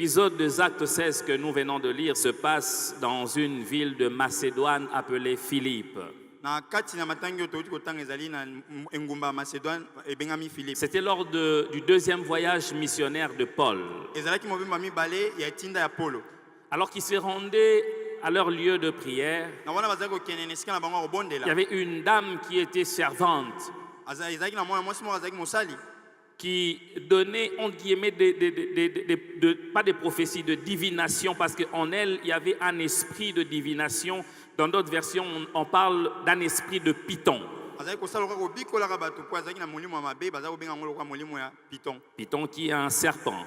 L'épisode des Actes 16 que nous venons de lire se passe dans une ville de Macédoine appelée Philippe. C'était lors du deuxième voyage missionnaire de Paul. Alors qu'ils se rendaient à leur lieu de prière, il y avait une dame qui était servante, qui donnait, entre guillemets, pas des prophéties, de divination, parce qu'en elle, il y avait un esprit de divination. Dans d'autres versions, on parle d'un esprit de python. Python qui est un serpent.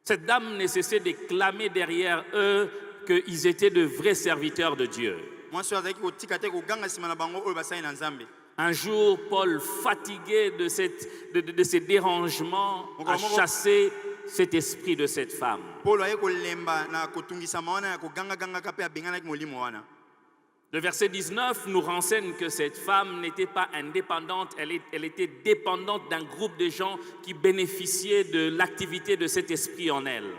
Cette dame ne cessait de clamer derrière eux qu'ils étaient de vrais serviteurs de Dieu. Un jour, Paul, fatigué de ces dérangements, a chassé cet esprit de cette femme. Le verset 19 nous renseigne que cette femme n'était pas indépendante, elle était dépendante d'un groupe de gens qui bénéficiaient de l'activité de cet esprit en elle.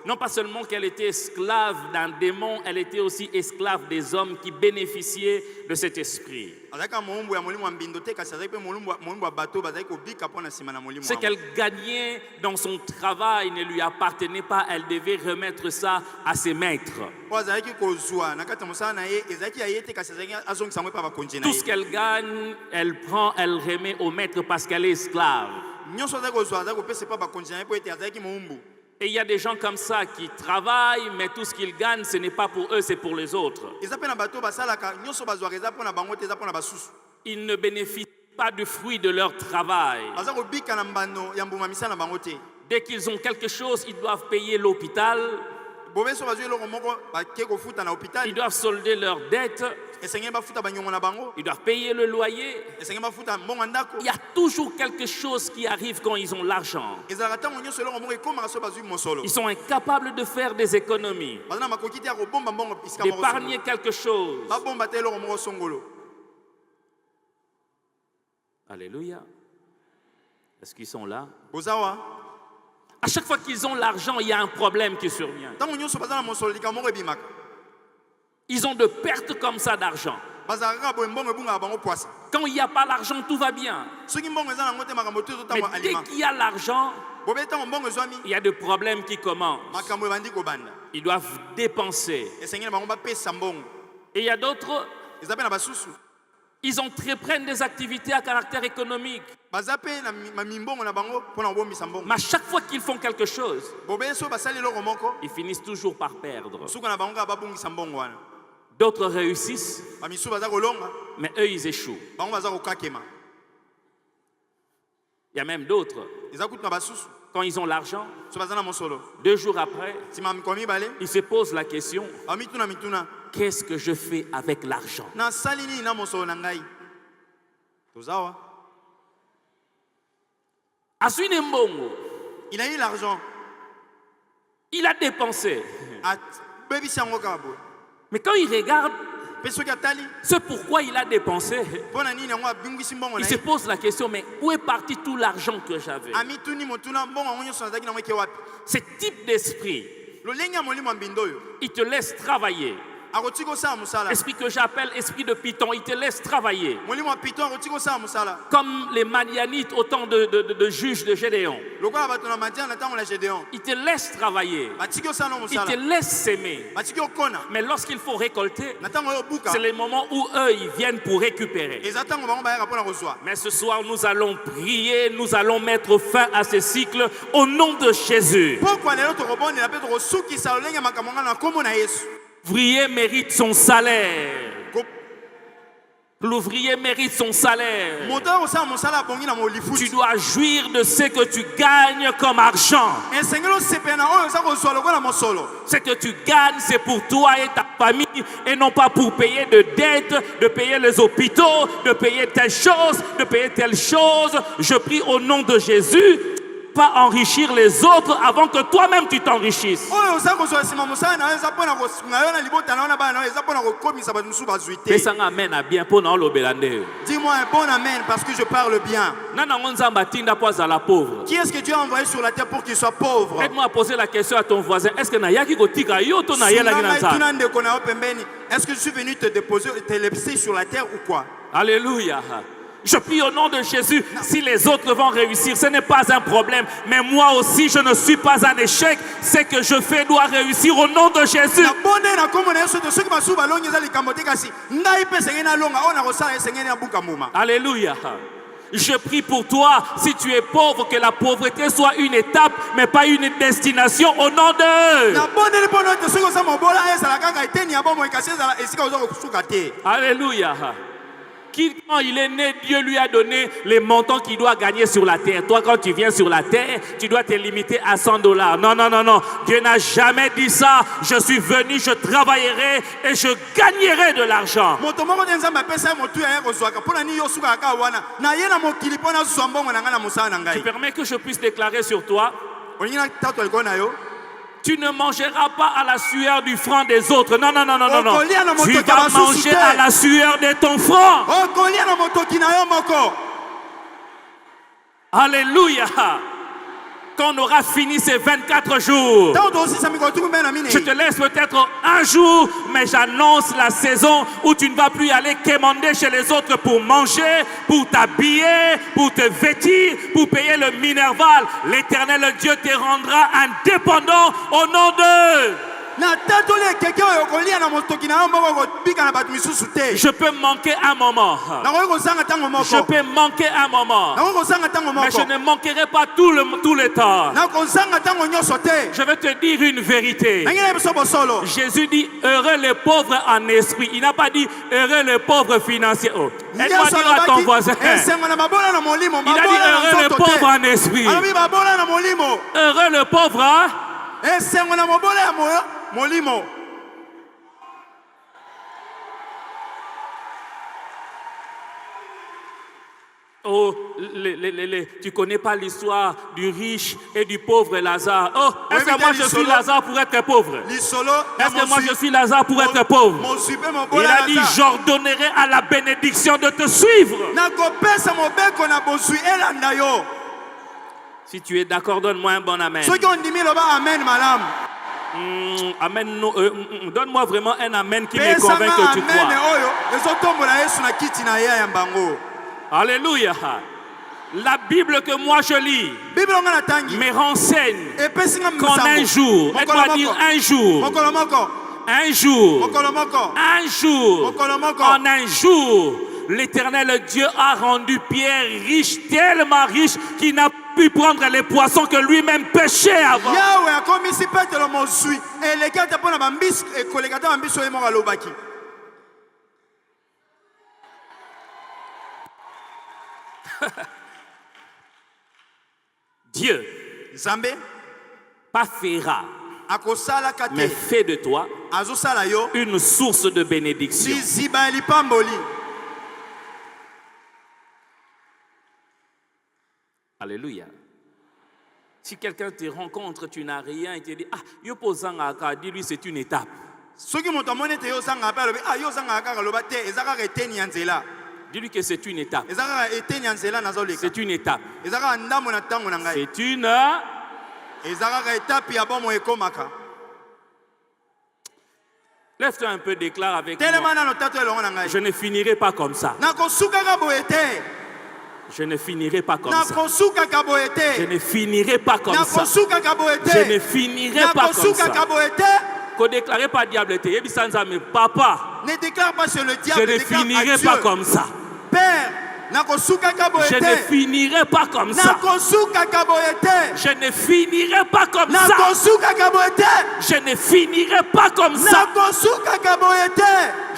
Non pas seulement qu'elle était esclave d'un démon, elle était aussi esclave des hommes qui bénéficiaient de cet esprit. Ce qu'elle gagnait dans son travail ne lui appartenait pas, elle devait remettre ça à ses maîtres. Tout ce qu'elle gagne, elle prend, elle remet au maître parce qu'elle est esclave. Et il y a des gens comme ça qui travaillent, mais tout ce qu'ils gagnent, ce n'est pas pour eux, c'est pour les autres. Ils ne bénéficient pas du fruit de leur travail. Dès qu'ils ont quelque chose, ils doivent payer l'hôpital. Ils doivent solder leurs dettes. Ils doivent payer le loyer. Il y a toujours quelque chose qui arrive quand ils ont l'argent. Ils sont incapables de faire des économies, d'épargner quelque chose. Alléluia. Est-ce qu'ils sont là? À chaque fois qu'ils ont l'argent, il y a un problème qui survient. Ils ont de pertes comme ça d'argent. Quand il n'y a pas l'argent, tout va bien. Mais dès qu'il y a l'argent, il y a des problèmes qui commencent. Ils doivent dépenser. Et il y a d'autres, ils entreprennent des activités à caractère économique. Mais à chaque fois qu'ils font quelque chose, ils finissent toujours par perdre. D'autres réussissent, mais eux, ils échouent. Il y a même d'autres, quand ils ont l'argent, 2 jours après, ils se posent la question, qu'est-ce que je fais avec l'argent? Aswine Mbongo, il a eu l'argent, il a dépensé. Mais quand il regarde ce pourquoi il a dépensé, il se pose la question, mais où est parti tout l'argent que j'avais? Ce type d'esprit, il te laisse travailler. Esprit que j'appelle esprit de Python, il te laisse travailler. Comme les Madianites au temps de juges de Gédéon. Il te laisse travailler. Il te laisse s'aimer. Mais lorsqu'il faut récolter, c'est le moment où eux ils viennent pour récupérer. Mais ce soir nous allons prier, nous allons mettre fin à ce cycle au nom de Jésus. L'ouvrier mérite son salaire. L'ouvrier mérite son salaire. Tu dois jouir de ce que tu gagnes comme argent. Ce que tu gagnes, c'est pour toi et ta famille et non pas pour payer de dettes, de payer les hôpitaux, de payer telle chose, de payer telle chose. Je prie au nom de Jésus pas enrichir les autres avant que toi-même tu t'enrichisses. Dis-moi un bon amen parce que je parle bien. Qui est-ce que Dieu a envoyé sur la terre pour qu'il soit pauvre? Aide-moi à poser la question à ton voisin. Est-ce que je suis venu te déposer, te laisser sur la terre ou quoi? Alléluia. Je prie au nom de Jésus, si les autres vont réussir, ce n'est pas un problème. Mais moi aussi, je ne suis pas un échec. Ce que je fais doit réussir au nom de Jésus. Alléluia. Je prie pour toi, si tu es pauvre, que la pauvreté soit une étape, mais pas une destination au nom de... Alléluia. Quand il est né, Dieu lui a donné les montants qu'il doit gagner sur la terre. Toi, quand tu viens sur la terre, tu dois te limiter à $100. Non, non, non, non. Dieu n'a jamais dit ça. Je suis venu, je travaillerai et je gagnerai de l'argent. Tu permets que je puisse déclarer sur toi? Tu ne mangeras pas à la sueur du front des autres. Non, non, non, non, non, non. Tu vas manger à la sueur de ton front. Alléluia. Quand on aura fini ces 24 jours, je te laisse peut-être un jour, mais j'annonce la saison où tu ne vas plus aller quémander chez les autres pour manger, pour t'habiller, pour te vêtir, pour payer le minerval. L'Éternel Dieu te rendra indépendant au nom de... Je peux manquer un moment. Je peux manquer un moment. Mais je ne manquerai pas tout le temps. Je vais te dire une vérité. Jésus dit heureux les pauvres en esprit. Il n'a pas dit heureux les pauvres financiers. Oh. Aide-moi dire à ton voisin. Il a dit heureux les pauvres en esprit. Heureux le pauvre, hein? Molimo. Oh, tu connais pas l'histoire du riche et du pauvre Lazare. Oh, est-ce que moi je suis Lazare pour être pauvre? Est-ce que moi je suis Lazare pour être pauvre? Il a dit, j'ordonnerai à la bénédiction de te suivre. Si tu es d'accord, donne-moi un bon amen. Amen. Donne-moi vraiment un amen qui me convainc que tu crois. Alléluia. La Bible que moi je lis me renseigne qu'en un jour, aide-moi dire un jour, en un jour, l'Éternel Dieu a rendu Pierre riche, tellement riche qu'il n'a pu prendre les poissons que lui-même pêchait avant. Dieu, pas fera, mais fait de toi une source de bénédiction. Alléluia. Si quelqu'un te rencontre, tu n'as rien et te dit, ah, dis-lui c'est une étape. Dis-lui que c'est une étape. C'est une étape. C'est une... Lève-toi un peu, déclare avec moi. Je ne finirai pas comme ça. Je ne finirai pas comme ça. Je ne finirai pas comme ça. Je ne finirai pas comme ça. Qu'on déclare pas diable. Papa, ne déclare pas sur le diable. Je ne finirai pas comme ça. Père, je ne finirai pas comme ça. Je ne finirai pas comme ça. Je ne finirai pas comme ça.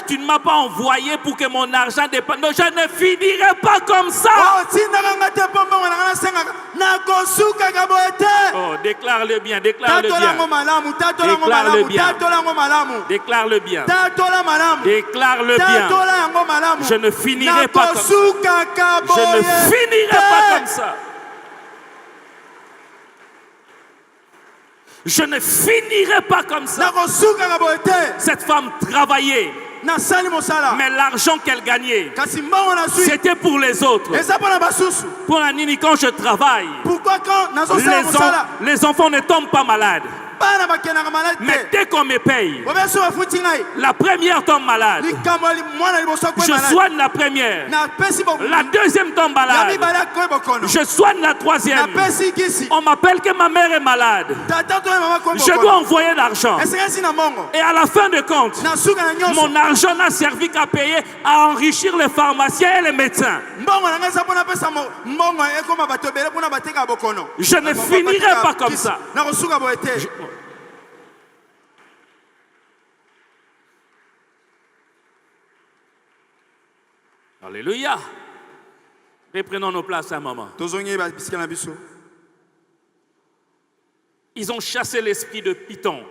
Tu ne m'as pas envoyé pour que mon argent dépende. Non, je ne finirai pas comme ça. Oh, déclare-le bien, déclare-le bien. Déclare-le bien. Déclare-le bien. Déclare-le bien. Je ne finirai pas comme ça. Je ne finirai pas comme ça. Je ne finirai pas comme ça. Cette femme travaillait. Mais l'argent qu'elle gagnait, c'était pour les autres. Pour la Nini, quand je travaille, les enfants ne tombent pas malades. Mais dès qu'on me paye, la première tombe malade. Je soigne la première. La deuxième tombe malade. Je soigne la troisième. On m'appelle que ma mère est malade. Je dois envoyer l'argent. Et à la fin de compte, mon argent n'a servi qu'à payer, à enrichir les pharmaciens et les médecins. Je ne finirai pas comme ça. Alléluia. Reprenons nos places un moment. Ils ont chassé l'esprit de Python.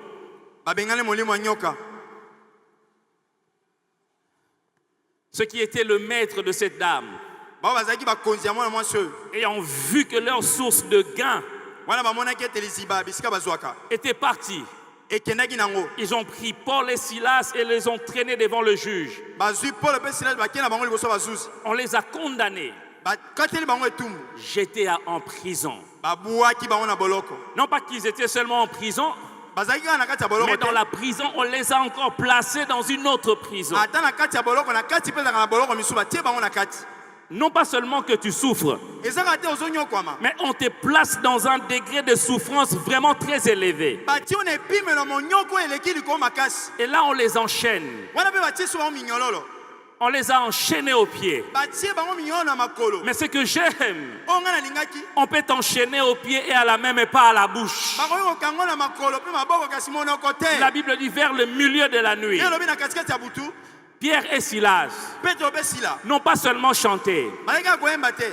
Ce qui était le maître de cette dame. Ayant vu que leur source de gain était partie. Ils ont pris Paul et Silas et les ont traînés devant le juge. On les a condamnés. J'étais en prison. Non pas qu'ils étaient seulement en prison, mais dans la prison, on les a encore placés dans une autre prison. Non pas seulement que tu souffres, mais on te place dans un degré de souffrance vraiment très élevé. Et là, on les enchaîne. On les a enchaînés aux pieds. Mais ce que j'aime, on peut t'enchaîner aux pieds et à la main, mais pas à la bouche. La Bible dit vers le milieu de la nuit. Pierre et Silas n'ont pas seulement chanté.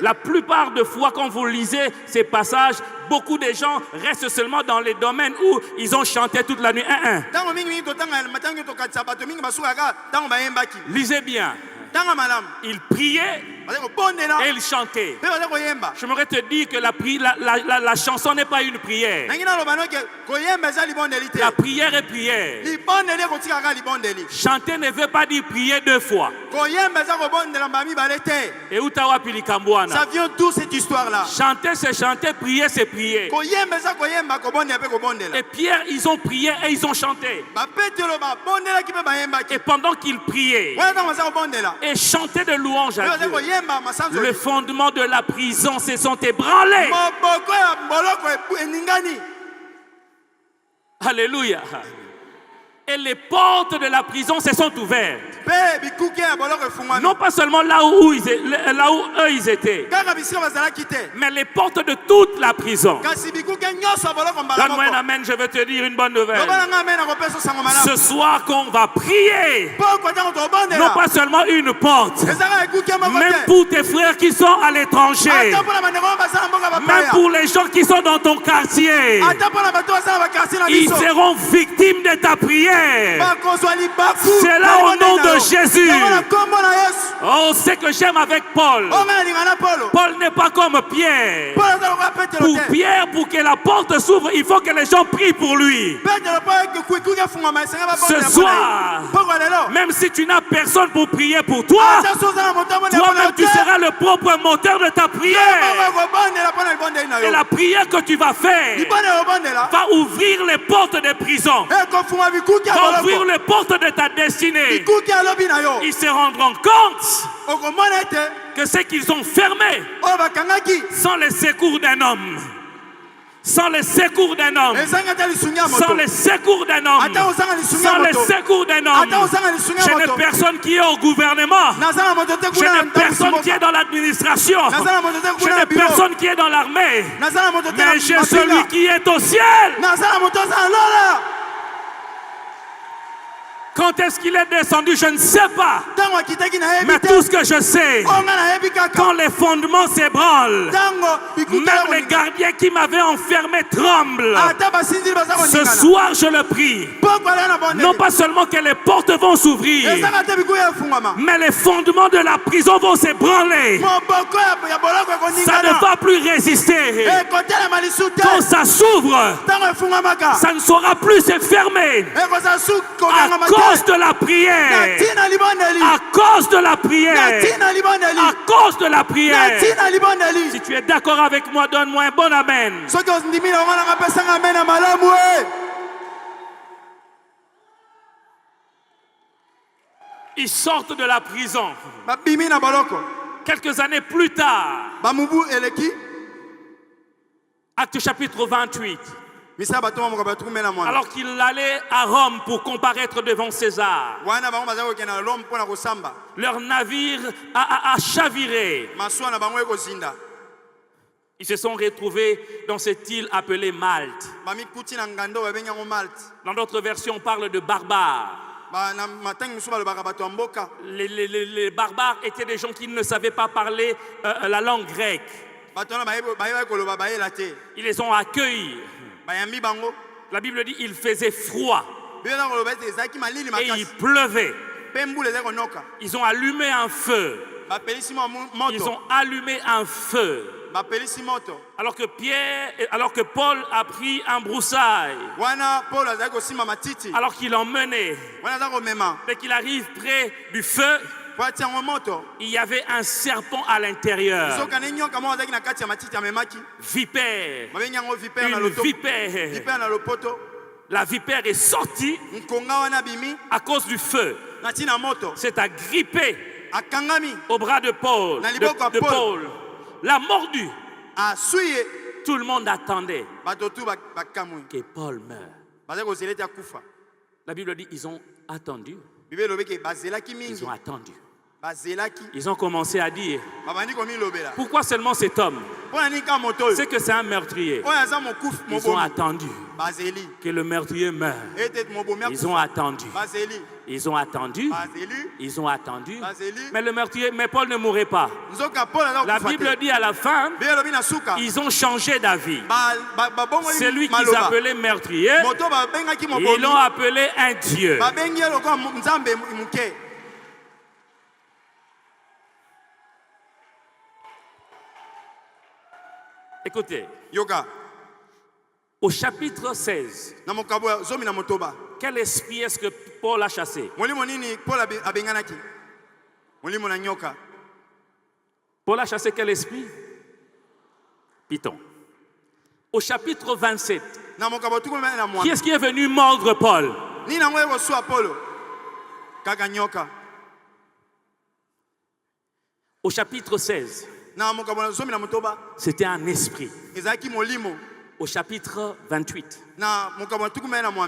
La plupart des fois, quand vous lisez ces passages, beaucoup de gens restent seulement dans les domaines où ils ont chanté toute la nuit. Lisez bien. Ils priaient et ils chantaient. J'aimerais te dire que la chanson n'est pas une prière. La prière est prière. Chanter ne veut pas dire prier deux fois. Et où ça vient d'où cette histoire-là? Chanter c'est chanter, prier c'est prier. Et Pierre, ils ont prié et ils ont chanté. Et pendant qu'ils priaient et chantaient de louanges à Dieu, le fondement de la prison se sont ébranlés. Alléluia. Et les portes de la prison se sont ouvertes. Non pas seulement là où eux ils étaient, mais les portes de toute la prison. Donne-moi un amen, je vais te dire une bonne nouvelle. Ce soir qu'on va prier, non pas seulement une porte, même pour tes frères qui sont à l'étranger, même pour les gens qui sont dans ton quartier, ils seront victimes de ta prière. C'est là au nom de Jésus. Oh, ce que j'aime avec Paul. Paul n'est pas comme Pierre. Pour Pierre, pour que la porte s'ouvre, il faut que les gens prient pour lui. Ce soir, même si tu n'as personne pour prier pour toi, toi-même tu seras le propre moteur de ta prière. Et la prière que tu vas faire va ouvrir les portes des prisons, va ouvrir les portes de ta destinée. Ils se rendront compte que ce qu'ils ont fermé sans le secours d'un homme. Sans le secours d'un homme. Sans le secours d'un homme. Sans le secours d'un homme. Je n'ai personne qui est au gouvernement. Je n'ai personne qui est dans l'administration. Je n'ai personne qui est dans l'armée. Mais j'ai celui qui est au ciel. Quand est-ce qu'il est descendu, je ne sais pas. Mais tout ce que je sais, quand les fondements s'ébranlent, même les gardiens qui m'avaient enfermé tremblent. Ce soir, je le prie. Non pas seulement que les portes vont s'ouvrir, mais les fondements de la prison vont s'ébranler. Ça ne va plus résister. Quand ça s'ouvre, ça ne saura plus se fermer. À cause de la prière. À cause de la prière. À cause de la prière. Si tu es d'accord avec moi, donne-moi un bon amen. Ils sortent de la prison. Quelques années plus tard, Acte chapitre 28. Alors qu'il allait à Rome pour comparaître devant César, leur navire a chaviré. Ils se sont retrouvés dans cette île appelée Malte. Dans d'autres versions, on parle de barbares. Les barbares étaient des gens qui ne savaient pas parler la langue grecque. Ils les ont accueillis. La Bible dit qu'il faisait froid et il pleuvait. Ils ont allumé un feu. Ils ont allumé un feu. Alors que Paul a pris un broussaille, alors qu'il emmenait, dès qu'il arrive près du feu, il y avait un serpent à l'intérieur. Vipère. Une vipère. La vipère est sortie à cause du feu. C'est agrippé au bras de Paul. L'a mordu. Tout le monde attendait que Paul meure. La Bible dit qu'ils ont attendu. Ils ont attendu. Ils ont commencé à dire, pourquoi seulement cet homme? C'est que c'est un meurtrier. Ils ont attendu que le meurtrier meure. Ils ont attendu. Ils ont attendu. Ils ont attendu. Mais Paul ne mourrait pas. La Bible dit à la fin, ils ont changé d'avis. Celui qu'ils appelaient meurtrier, ils l'ont appelé un Dieu. Écoutez, au chapitre 16, quel esprit est-ce que Paul a chassé? Paul a chassé quel esprit? Python. Au chapitre 27, qui est-ce qui est venu mordre Paul? Au chapitre 16, c'était un esprit. Au chapitre 28,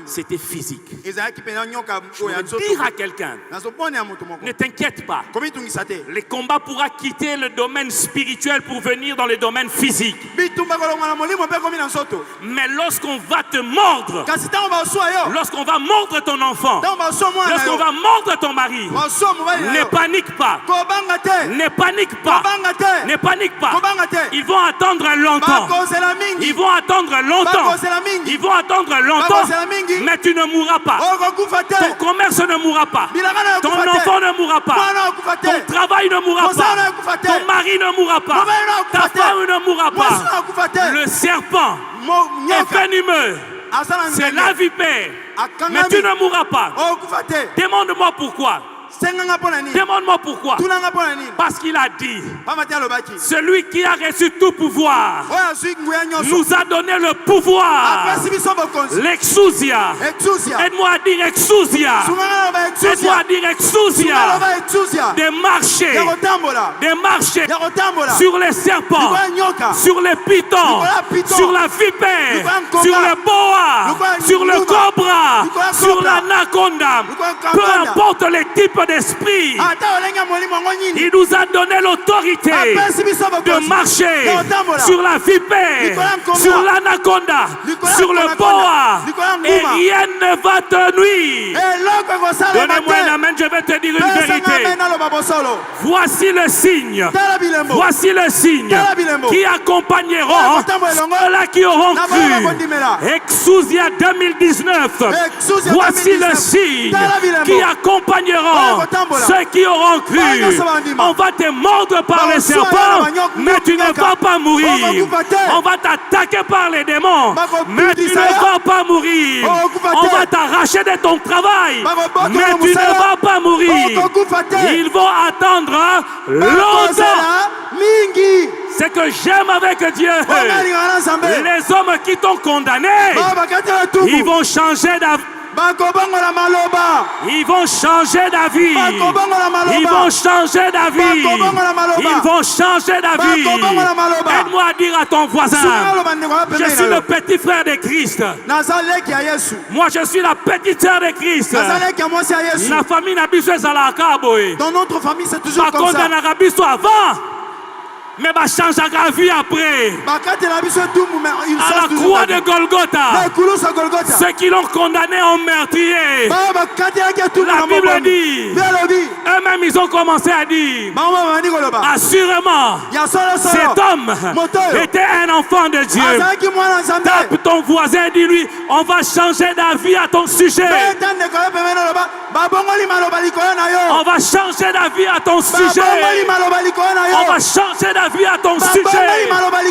c'était physique. Je veux dire à quelqu'un, ne t'inquiète pas. Le combat pourra quitter le domaine spirituel pour venir dans le domaine physique. Mais lorsqu'on va te mordre, lorsqu'on va mordre ton enfant, lorsqu'on va mordre ton mari, ne panique pas. Ne panique pas. Ne panique pas. Ils vont attendre longtemps. Ils vont attendre longtemps. Ils vont attendre longtemps, mais tu ne mourras pas. Ton commerce ne mourra pas. Ton enfant ne mourra pas. Ton travail ne mourra pas. Ton mari ne mourra pas. Ta femme ne mourra pas. Le serpent est venimeux. C'est la vipère. Mais tu ne mourras pas. Demande-moi pourquoi. Demande-moi pourquoi. Parce qu'il a dit, celui qui a reçu tout pouvoir nous a donné le pouvoir. L'exousia. Aide-moi à dire exousia. Aide-moi à dire exousia. De marcher sur les serpents, sur les pythons, sur la vipère, sur le boa, sur le cobra, sur l'anaconda. Peu importe les types d'esprit, il nous a donné l'autorité de marcher sur la vipère, sur l'anaconda, sur le boa, et rien ne va te nuire. Donnez-moi un amen, je vais te dire une vérité. Voici le signe. Voici le signe qui accompagneront ceux-là qui auront cru. Exousia 2019. Voici le signe qui accompagneront ceux qui auront cru. On va te mordre par les serpents, mais tu ne vas pas mourir. On va t'attaquer par les démons, mais tu ne vas pas mourir. On va t'arracher de ton travail, mais tu ne vas pas mourir. Ils vont attendre longtemps. Ce que j'aime avec Dieu, les hommes qui t'ont condamné, ils vont changer d'avis. Ils vont changer d'avis. Ils vont changer d'avis. Ils vont changer d'avis. Aide-moi à dire à ton voisin, je suis le petit frère de Christ. Moi je suis la petite sœur de Christ. La famille n'a pas besoin de la caboye. Dans notre famille c'est toujours comme ça. Avant. Mais va changer la vie après. À la croix de Golgotha, ceux qui l'ont condamné ont meurtrier. La Bible dit, eux-mêmes ils ont commencé à dire, assurément, cet homme était un enfant de Dieu. Tape ton voisin et dis-lui, on va changer d'avis à ton sujet. On va changer d'avis à ton sujet. On va changer d'avis à ton sujet.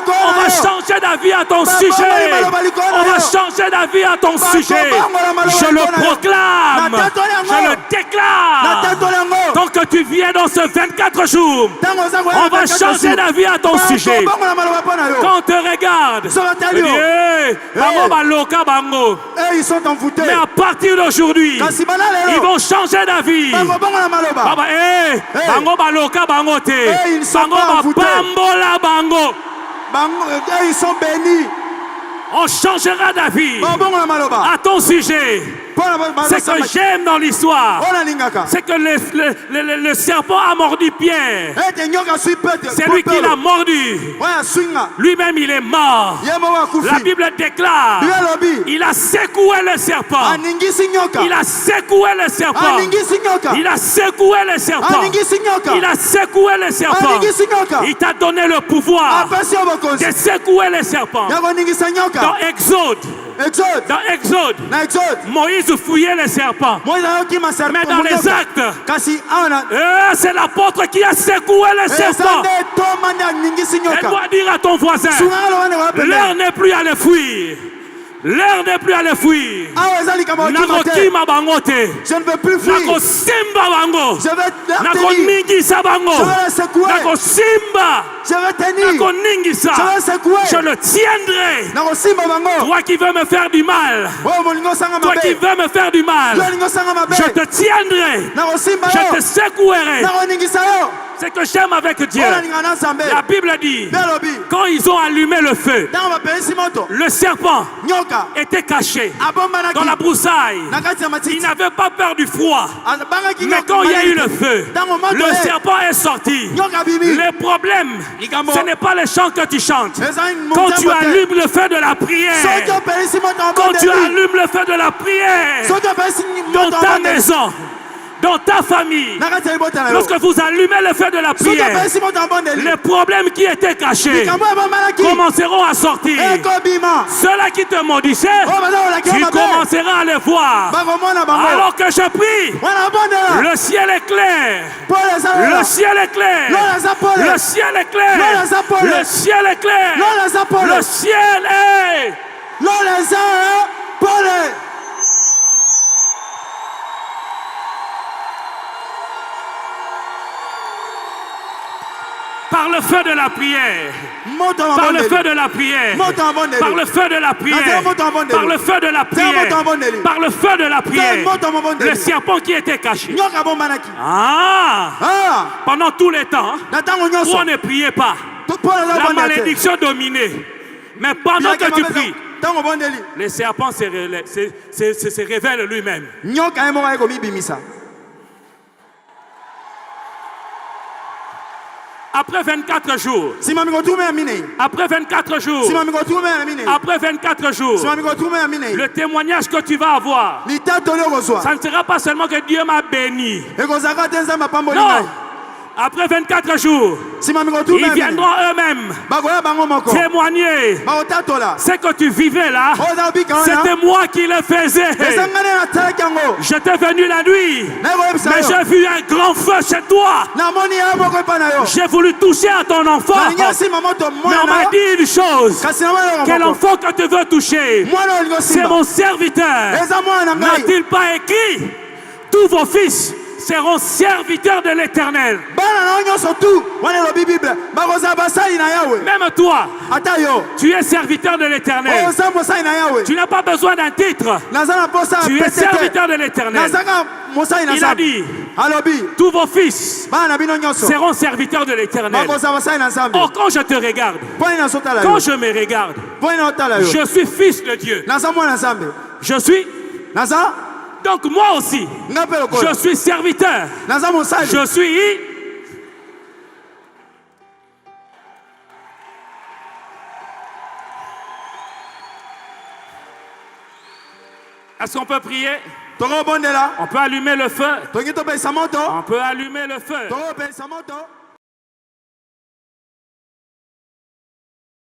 On va changer d'avis à ton sujet. On va changer d'avis à ton sujet. Je le proclame. Je le déclare. Tant que tu viens dans ce 24 jours, on va changer d'avis à ton sujet. Quand on te regarde, ils sont envoûtés. Mais à partir d'aujourd'hui, ils vont changer d'avis. Ils sont bénis. On changera d'avis à ton sujet. Ce que j'aime dans l'histoire, c'est que le serpent a mordu Pierre. C'est lui qui l'a mordu. Lui-même il est mort. La Bible déclare, il a secoué le serpent. Il a secoué le serpent. Il a secoué le serpent. Il a secoué le serpent. Il t'a donné le pouvoir de secouer le serpent. Dans Exode, Moïse fouillait les serpents. Mais dans les actes, c'est l'apôtre qui a secoué les serpents. Elle doit dire à ton voisin, l'heure n'est plus à les fuir. L'heure n'est plus à les fuir. Je ne veux plus fuir. Je vais Je vais tenir. Je vais secouer. Je le tiendrai. Toi qui veux me faire du mal. Toi qui veux me faire du mal. Je te tiendrai. Je te secouerai. Ce que j'aime avec Dieu, la Bible dit, quand ils ont allumé le feu, le serpent était caché dans la broussaille. Il n'avait pas peur du froid. Mais quand il y a eu le feu, le serpent est sorti. Le problème, ce n'est pas les chants que tu chantes. Quand tu allumes le feu de la prière, quand tu allumes le feu de la prière, dans ta maison, dans ta famille, lorsque vous allumez le feu de la prière, les problèmes qui étaient cachés commenceront à sortir. Ceux-là qui te maudissaient, tu commenceras à les voir. Alors que je prie, le ciel est clair. Le ciel est clair. Le ciel est clair. Le ciel est clair. Le ciel est. Par le feu de la prière, par le feu de la prière, par le feu de la prière, par le feu de la prière, par le feu de la prière, le serpent qui était caché. Pendant tout le temps, où on ne priait pas, la malédiction dominait. Mais pendant que tu pries, le serpent se révèle lui-même. Après 24 jours. Après 24 jours. Après 24 jours. Le témoignage que tu vas avoir, ça ne sera pas seulement que Dieu m'a béni. Non. Après 24 jours, ils viendront eux-mêmes témoigner. Ce que tu vivais là, c'était moi qui le faisais. J'étais venu la nuit, mais j'ai vu un grand feu chez toi. J'ai voulu toucher à ton enfant, mais on m'a dit une chose, que l'enfant que tu veux toucher, c'est mon serviteur. N'a-t-il pas écrit, tous vos fils seront serviteurs de l'Éternel. Même toi, tu es serviteur de l'Éternel. Tu n'as pas besoin d'un titre. Tu es serviteur de l'Éternel. Il a dit, tous vos fils seront serviteurs de l'Éternel. Oh, quand je te regarde, quand je me regarde, je suis fils de Dieu. Je suis... Donc moi aussi, je suis serviteur. Je suis... Est-ce qu'on peut prier? On peut allumer le feu. On peut allumer le feu.